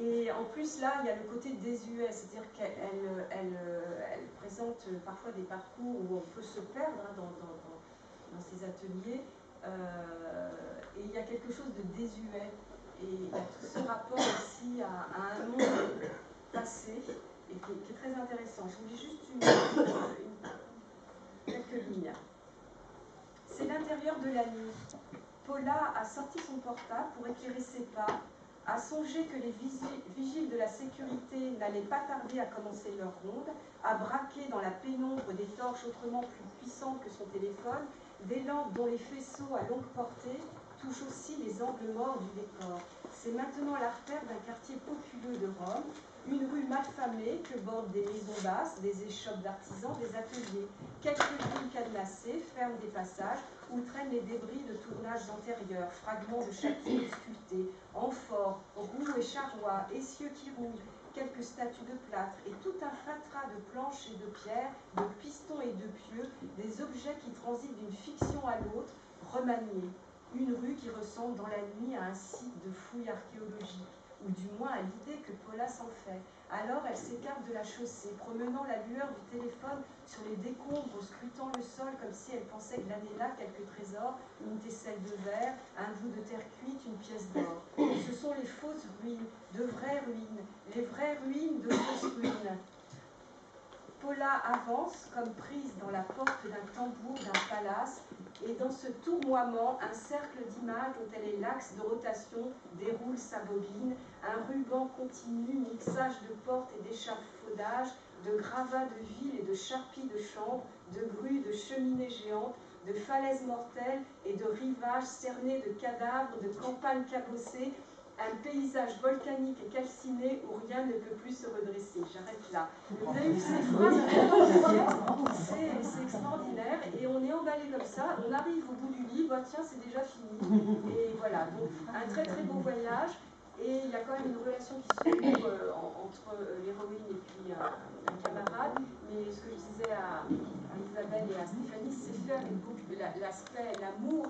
Et en plus, là, il y a le côté désuet, c'est-à-dire qu'elle présente parfois des parcours où on peut se perdre hein, dans ces ateliers. Et il y a quelque chose de désuet. Et il y a tout ce rapport aussi à un monde passé et qui est très intéressant. Je vous lis juste quelques lignes. C'est l'intérieur de la nuit. Paula a sorti son portable pour éclairer ses pas, a songé que les vigiles de la sécurité n'allaient pas tarder à commencer leur ronde, a braqué dans la pénombre des torches autrement plus puissantes que son téléphone, des lampes dont les faisceaux à longue portée touchent aussi les angles morts du décor. C'est maintenant l'artère d'un quartier populeux de Rome, une rue malfamée que bordent des maisons basses, des échoppes d'artisans, des ateliers. Quelques lignes cadenassées ferment des passages où traînent les débris de tournages antérieurs, fragments de châtaignes sculptés, amphores, roues et charrois, essieux qui roulent, quelques statues de plâtre et tout un fatras de planches et de pierres, de pistons et de pieux, des objets qui transitent d'une fiction à l'autre, remaniés. Une rue qui ressemble dans la nuit à un site de fouilles archéologiques, ou du moins à l'idée que Paula s'en fait. Alors elle s'écarte de la chaussée, promenant la lueur du téléphone sur les décombres, scrutant le sol comme si elle pensait glaner là quelques trésors, une tesselle de verre, un bout de terre cuite, une pièce d'or. Ce sont les fausses ruines, de vraies ruines, les vraies ruines de fausses ruines. Paula avance comme prise dans la porte d'un tambour d'un palace, et dans ce tournoiement, un cercle d'images dont elle est l'axe de rotation déroule sa bobine, un ruban continu, mixage de portes et d'échafaudages, de gravats de villes et de charpies de chambres, de grues, de cheminées géantes, de falaises mortelles et de rivages cernés de cadavres, de campagnes cabossées, un paysage volcanique et calciné où rien ne peut plus se redresser. J'arrête là. Vous avez vu ces phrases, c'est extraordinaire, et on est emballé comme ça, on arrive au bout du livre, tiens, c'est déjà fini. Et voilà, donc un très très beau voyage, et il y a quand même une relation qui se joue entre l'héroïne et puis un camarade, mais ce que je disais à Isabelle et à Stéphanie, c'est fait avec l'aspect, l'amour